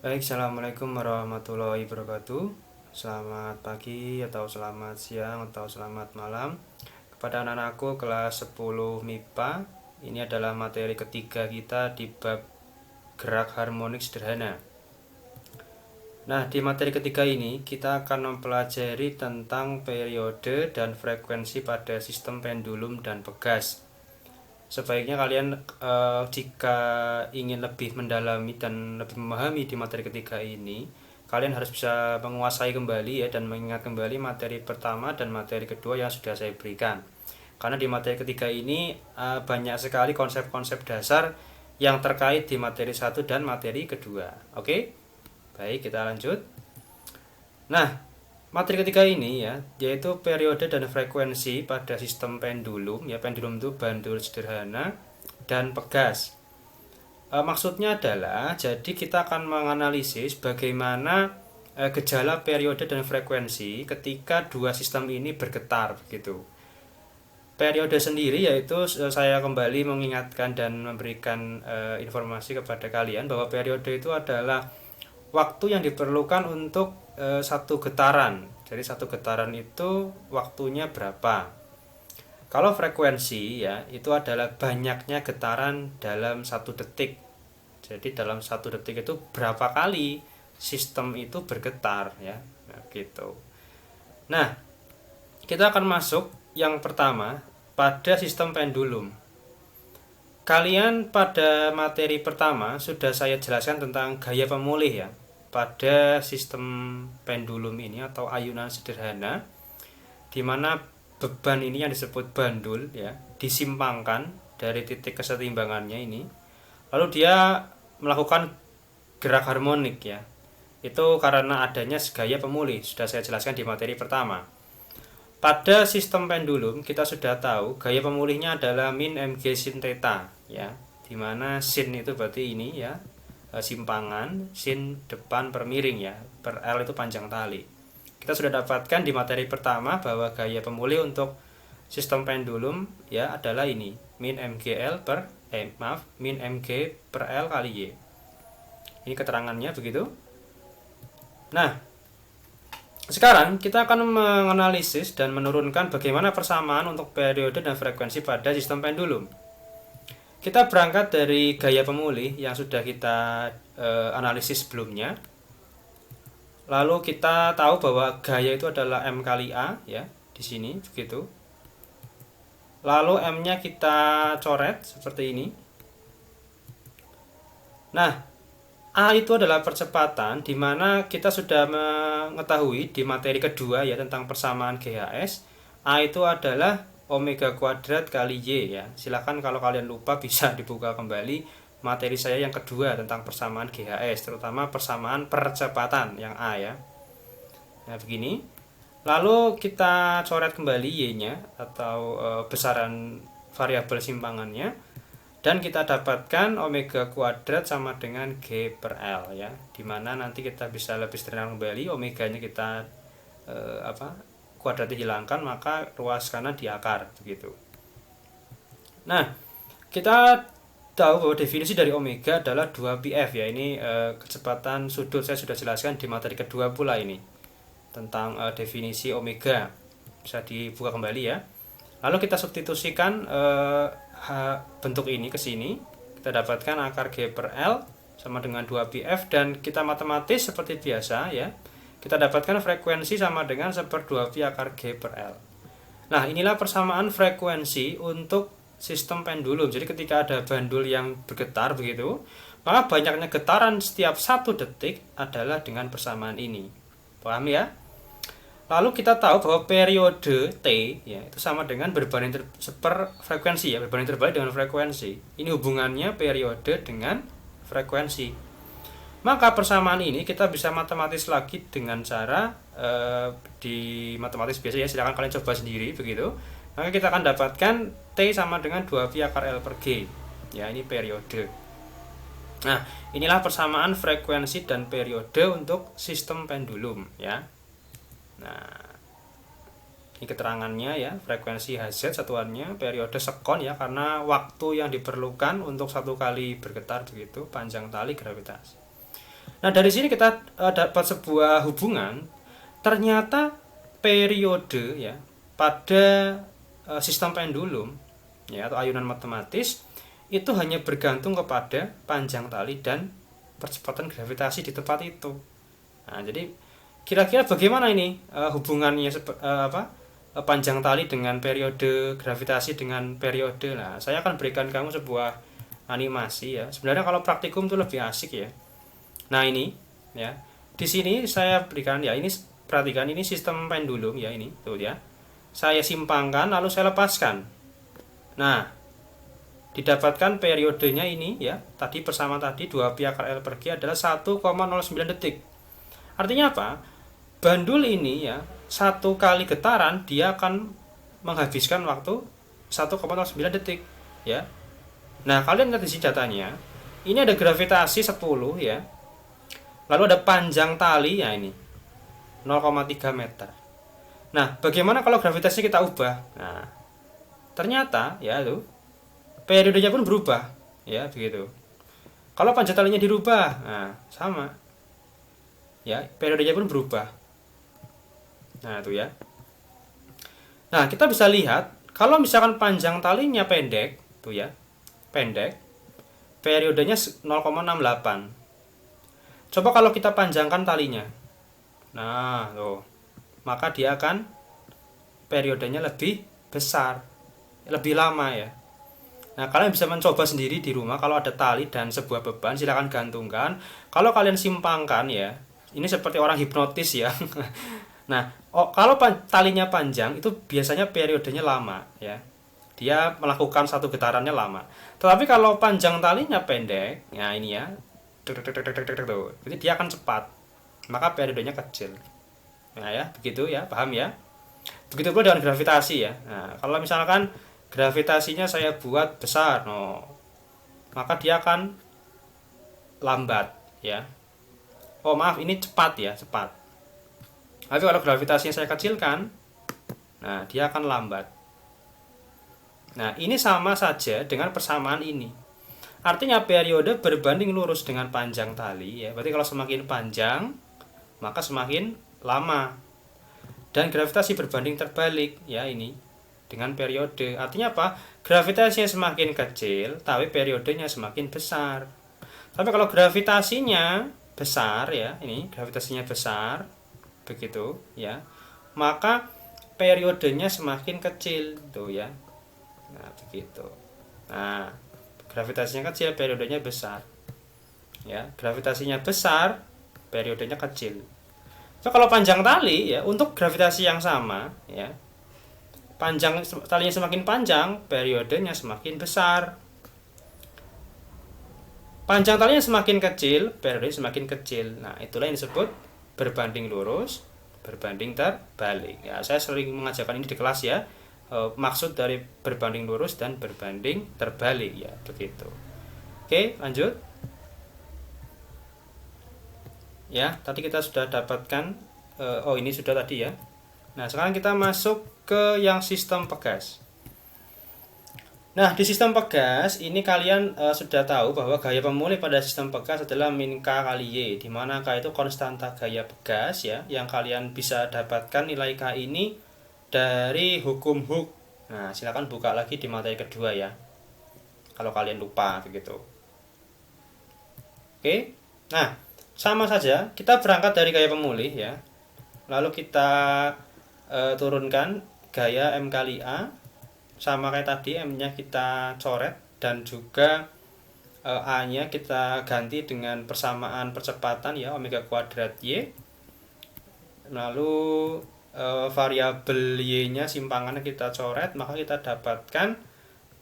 Baik, assalamualaikum warahmatullahi wabarakatuh. Selamat pagi atau selamat siang atau selamat malam kepada anak-anakku kelas 10 MIPA. Ini adalah materi ketiga kita di bab gerak harmonik sederhana. Nah, di materi ketiga ini kita akan mempelajari tentang periode dan frekuensi pada sistem pendulum dan pegas. Sebaiknya kalian jika ingin lebih mendalami dan lebih memahami di materi ketiga ini, kalian harus bisa menguasai kembali ya dan mengingat kembali materi pertama dan materi kedua yang sudah saya berikan. Karena di materi ketiga ini banyak sekali konsep-konsep dasar yang terkait di materi satu dan materi kedua. Oke? Baik, kita lanjut. Nah, materi ketiga ini ya, yaitu periode dan frekuensi pada sistem pendulum. Ya, pendulum itu bandul sederhana dan pegas. Maksudnya adalah, jadi kita akan menganalisis bagaimana gejala periode dan frekuensi ketika dua sistem ini bergetar begitu. Periode sendiri yaitu saya kembali mengingatkan dan memberikan informasi kepada kalian bahwa periode itu adalah waktu yang diperlukan untuk satu getaran. Jadi satu getaran itu waktunya berapa. Kalau frekuensi ya itu adalah banyaknya getaran dalam satu detik. Jadi dalam satu detik itu berapa kali sistem itu bergetar ya. Nah, gitu. Nah, kita akan masuk yang pertama pada sistem pendulum. Kalian pada materi pertama sudah saya jelaskan tentang gaya pemulih ya. Pada sistem pendulum ini atau ayunan sederhana, di mana beban ini yang disebut bandul ya disimpangkan dari titik kesetimbangannya ini, lalu dia melakukan gerak harmonik ya. Itu karena adanya gaya pemulih, sudah saya jelaskan di materi pertama. Pada sistem pendulum kita sudah tahu gaya pemulihnya adalah min mg sin theta ya, dimana sin itu berarti ini ya simpangan, sin depan per miring ya, per L itu panjang tali. Kita sudah dapatkan di materi pertama bahwa gaya pemulih untuk sistem pendulum ya adalah ini min mgl per min mg per L kali y. Ini keterangannya begitu. Nah, sekarang kita akan menganalisis dan menurunkan bagaimana persamaan untuk periode dan frekuensi pada sistem pendulum. Kita berangkat dari gaya pemulih yang sudah kita analisis sebelumnya. Lalu kita tahu bahwa gaya itu adalah M kali A ya, di sini begitu. Lalu M-nya kita coret seperti ini. Nah, A itu adalah percepatan di mana kita sudah mengetahui di materi kedua ya tentang persamaan GHS. A itu adalah omega kuadrat kali Y ya. Silakan kalau kalian lupa bisa dibuka kembali materi saya yang kedua tentang persamaan GHS, terutama persamaan percepatan yang A ya. Nah, begini. Lalu kita coret kembali Y-nya atau besaran variabel simpangannya. Dan kita dapatkan omega kuadrat sama dengan G per L ya. Dimana nanti kita bisa lebih sederhana kembali, omeganya kita kuadratnya hilangkan, maka ruas kanan di akar begitu. Nah, kita tahu bahwa definisi dari omega adalah 2πf ya. Ini kecepatan sudut saya sudah jelaskan di materi kedua pula ini tentang definisi omega. Bisa dibuka kembali ya. Lalu kita substitusikan bentuk ini ke sini. Kita dapatkan akar G per L sama dengan 2πf dan kita matematis seperti biasa ya. Kita dapatkan frekuensi sama dengan 1/2π akar G per L. Nah, inilah persamaan frekuensi untuk sistem pendulum. Jadi ketika ada bandul yang bergetar begitu, maka banyaknya getaran setiap 1 detik adalah dengan persamaan ini. Paham ya? Lalu kita tahu bahwa periode T ya itu sama dengan berbanding per frekuensi ya, berbanding terbalik dengan frekuensi. Ini hubungannya periode dengan frekuensi. Maka persamaan ini kita bisa matematis lagi dengan cara di matematis biasa ya, silakan kalian coba sendiri begitu. Maka kita akan dapatkan T sama dengan 2π akar L per G. Ya, ini periode. Nah, inilah persamaan frekuensi dan periode untuk sistem pendulum ya. Nah, ini keterangannya ya, frekuensi Hz satuannya, periode sekon ya, karena waktu yang diperlukan untuk 1 kali bergetar begitu, panjang tali gravitasi. Nah, dari sini kita dapat sebuah hubungan. Ternyata periode ya pada sistem pendulum ya atau ayunan matematis itu hanya bergantung kepada panjang tali dan percepatan gravitasi di tempat itu. Nah, jadi kira-kira bagaimana ini hubungannya panjang tali dengan periode, gravitasi dengan periode. Nah, saya akan berikan kamu sebuah animasi ya. Sebenarnya kalau praktikum itu lebih asik ya. Nah, ini ya. Di sini saya berikan ya, ini perhatikan, ini sistem pendulum ya, ini tuh ya. Saya simpangkan lalu saya lepaskan. Nah, didapatkan periodenya ini ya. Tadi persamaan tadi 2 pi akar L per G adalah 1,09 detik. Artinya apa? Bandul ini ya, satu kali getaran dia akan menghabiskan waktu 1,09 detik ya. Nah, kalian lihat di sini datanya. Ini ada gravitasi 10 ya. Lalu ada panjang tali ya ini 0,3 meter. Nah, bagaimana kalau gravitasinya kita ubah? Nah, ternyata ya tuh periodenya pun berubah ya begitu. Kalau panjang talinya dirubah, nah sama ya, periodenya pun berubah. Nah, itu ya. Nah, kita bisa lihat kalau misalkan panjang talinya pendek, tuh ya, pendek, periodenya 0,68. Coba kalau kita panjangkan talinya, nah, tuh, maka dia akan periodenya lebih besar, lebih lama ya. Nah, kalian bisa mencoba sendiri di rumah. Kalau ada tali dan sebuah beban, silakan gantungkan. Kalau kalian simpangkan ya, ini seperti orang hipnotis ya. Nah, kalau talinya panjang itu biasanya periodenya lama ya. Dia melakukan satu getarannya lama. Tetapi kalau panjang talinya pendek, ya ini ya, jadi dia akan cepat. Maka periodenya kecil. Nah ya, begitu ya, paham ya? Begitu pula dengan gravitasi ya. Nah, kalau misalkan gravitasinya saya buat besar, maka dia akan lambat ya. Oh maaf, ini cepat ya, cepat. Tapi kalau gravitasinya saya kecilkan, nah dia akan lambat. Nah, ini sama saja dengan persamaan ini. Artinya periode berbanding lurus dengan panjang tali ya. Berarti kalau semakin panjang, maka semakin lama. Dan gravitasi berbanding terbalik ya ini dengan periode. Artinya apa? Gravitasinya semakin kecil, tapi periodenya semakin besar. Tapi kalau gravitasinya besar ya, ini gravitasinya besar, begitu ya, maka periodenya semakin kecil tuh ya. Nah, begitu. Nah, gravitasinya kecil, periodenya besar. Ya, gravitasinya besar, periodenya kecil. So, kalau panjang tali ya, untuk gravitasi yang sama ya, panjang talinya semakin panjang, periodenya semakin besar. Panjang talinya semakin kecil, periodenya semakin kecil. Nah, itulah yang disebut berbanding lurus, berbanding terbalik. Ya, saya sering mengajarkan ini di kelas ya. Maksud dari berbanding lurus dan berbanding terbalik ya, begitu. Oke, lanjut. Ya, tadi kita sudah dapatkan ini sudah tadi ya. Nah, sekarang kita masuk ke yang sistem pegas. Nah, di sistem pegas ini kalian sudah tahu bahwa gaya pemulih pada sistem pegas adalah min K kali Y, di mana K itu konstanta gaya pegas ya, yang kalian bisa dapatkan nilai K ini dari hukum Hooke. Nah, silakan buka lagi di materi kedua ya, kalau kalian lupa begitu. Oke, nah sama saja, kita berangkat dari gaya pemulih ya, lalu kita turunkan gaya M kali A, sama kayak tadi, M-nya kita coret dan juga A-nya kita ganti dengan persamaan percepatan ya, omega kuadrat Y. Lalu variabel Y-nya simpangannya kita coret, maka kita dapatkan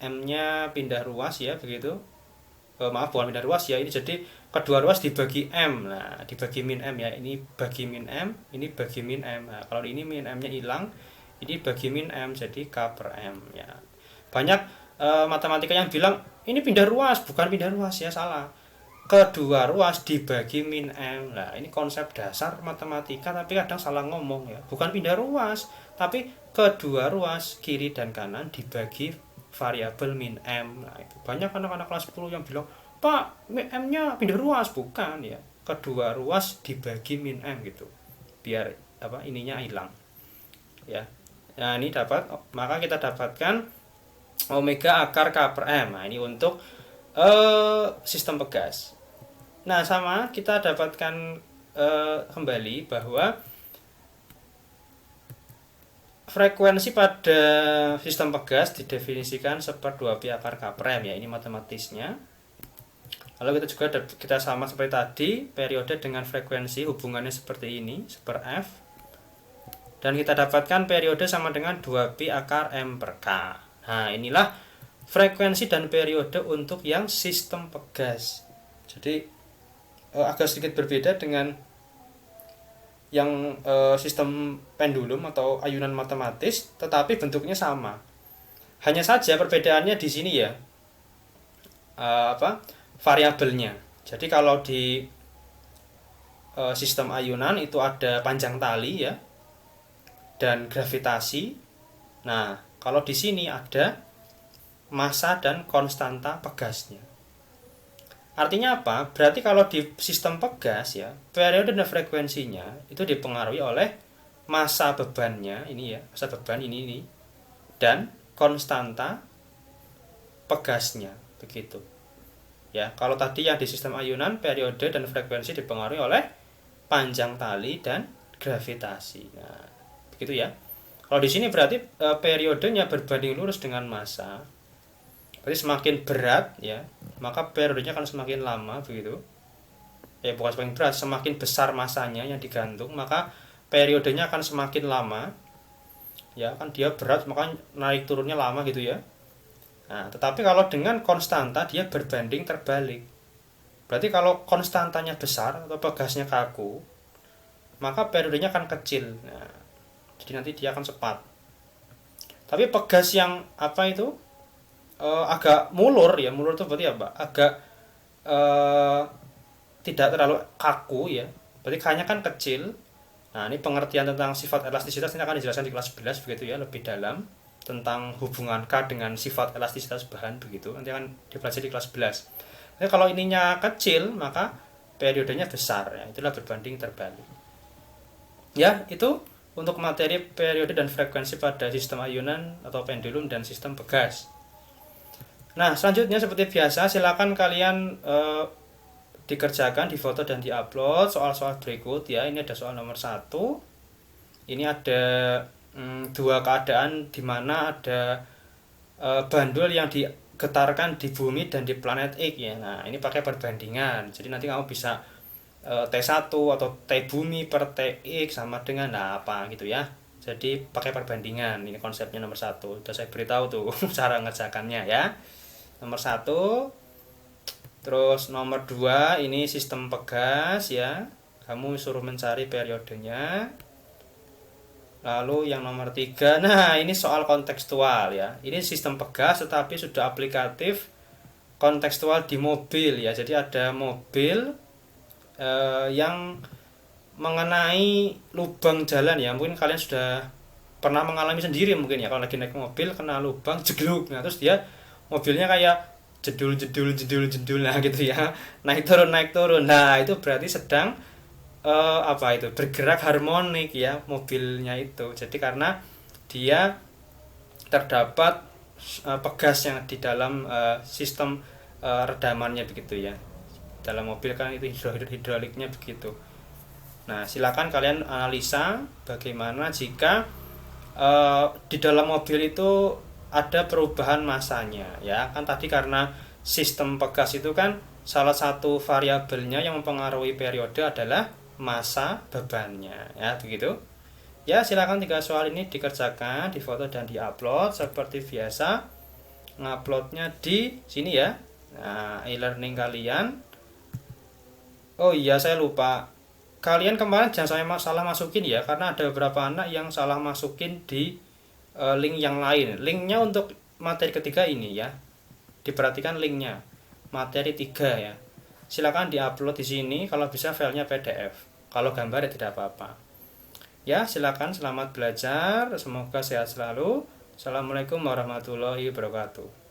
M-nya pindah ruas ya, begitu. Maaf, bukan pindah ruas ya, ini jadi kedua ruas dibagi M. Nah, dibagi min M ya, ini bagi min M, ini bagi min M. Nah, kalau ini min M-nya hilang, ini bagi min M, jadi K per M ya. Banyak matematika yang bilang ini pindah ruas, bukan pindah ruas ya, salah. Kedua ruas dibagi min M. Nah, ini konsep dasar matematika, tapi kadang salah ngomong ya. Bukan pindah ruas, tapi kedua ruas kiri dan kanan dibagi variabel min M. Nah, itu banyak anak-anak kelas 10 yang bilang, "Pak, M-nya pindah ruas." Bukan ya. kedua ruas dibagi min M gitu, biar ininya hilang ya. Nah ini dapat, maka kita dapatkan omega akar K per M. Nah ini untuk sistem pegas. Nah sama kita dapatkan kembali bahwa frekuensi pada sistem pegas didefinisikan 1/2pi akar K per M ya, ini matematisnya. Lalu kita sama seperti tadi, periode dengan frekuensi hubungannya seperti ini, 1/f. Dan kita dapatkan periode sama dengan 2pi akar M per K. Nah inilah frekuensi dan periode untuk yang sistem pegas. Jadi agak sedikit berbeda dengan yang sistem pendulum atau ayunan matematis, tetapi bentuknya sama. Hanya saja perbedaannya di sini ya, variabelnya. Jadi kalau di sistem ayunan itu ada panjang tali ya dan gravitasi. Nah, kalau di sini ada massa dan konstanta pegasnya. Artinya apa? Berarti kalau di sistem pegas ya, periode dan frekuensinya itu dipengaruhi oleh massa bebannya, ini ya, massa beban ini dan konstanta pegasnya, begitu. Ya, kalau tadi yang di sistem ayunan periode dan frekuensi dipengaruhi oleh panjang tali dan gravitasi. Nah, begitu ya. Kalau di sini berarti periodenya berbanding lurus dengan massa. Berarti semakin berat ya, maka periodenya akan semakin lama, begitu. Bukan semakin berat, semakin besar masanya yang digantung, maka periodenya akan semakin lama. Ya, kan dia berat, maka naik turunnya lama gitu ya. Nah, tetapi kalau dengan konstanta dia berbanding terbalik. Berarti kalau konstantanya besar atau pegasnya kaku, maka periodenya akan kecil. Nah, jadi nanti dia akan cepat. Tapi pegas yang agak mulur ya, mulur itu berarti apa? Agak tidak terlalu kaku ya, berarti K-nya kan kecil. Nah ini pengertian tentang sifat elastisitas ini akan dijelaskan di kelas 11 begitu ya, lebih dalam tentang hubungan K dengan sifat elastisitas bahan, begitu nanti akan dipelajari di kelas 11. Jadi kalau ininya kecil maka periodenya besar ya, itulah berbanding terbalik ya. Itu untuk materi periode dan frekuensi pada sistem ayunan atau pendulum dan sistem pegas. Nah selanjutnya seperti biasa silakan kalian dikerjakan, difoto dan diupload soal-soal berikut ya. Ini ada soal nomor 1. Ini ada dua keadaan di mana ada bandul yang digetarkan di bumi dan di planet X ya. Nah ini pakai perbandingan, jadi nanti kamu bisa T1 atau T bumi per TX sama dengan apa gitu ya. Jadi pakai perbandingan, ini konsepnya nomor 1. Sudah saya beritahu tuh cara ngerjakannya ya. Nomor 1. Terus nomor 2 ini sistem pegas ya. Kamu suruh mencari periodenya. Lalu yang nomor 3, nah ini soal kontekstual ya. Ini sistem pegas tetapi sudah aplikatif kontekstual di mobil ya. Jadi ada mobil yang mengenai lubang jalan ya. Mungkin kalian sudah pernah mengalami sendiri mungkin ya, kalau lagi naik mobil kena lubang jegluk. Nah terus dia mobilnya kayak jedul nah gitu ya, naik turun. Nah itu berarti sedang bergerak harmonik ya mobilnya itu. Jadi karena dia terdapat pegas yang di dalam sistem redamannya begitu ya. Dalam mobil kan itu hidroliknya begitu. Nah silakan kalian analisa bagaimana jika di dalam mobil itu ada perubahan massanya ya. Kan tadi karena sistem pegas itu kan salah satu variabelnya yang mempengaruhi periode adalah massa bebannya ya, begitu. Ya silakan 3 soal ini dikerjakan, difoto dan diupload seperti biasa. Nguploadnya di sini ya. Nah, e-learning kalian. Oh iya saya lupa. Kalian kemarin jangan salah masukin ya, karena ada beberapa anak yang salah masukin di link yang lain. Linknya untuk materi ketiga ini ya, diperhatikan linknya materi 3 ya. Silakan diupload di sini, kalau bisa filenya PDF. Kalau gambar ya tidak apa-apa. Ya silakan, selamat belajar, semoga sehat selalu. Assalamualaikum warahmatullahi wabarakatuh.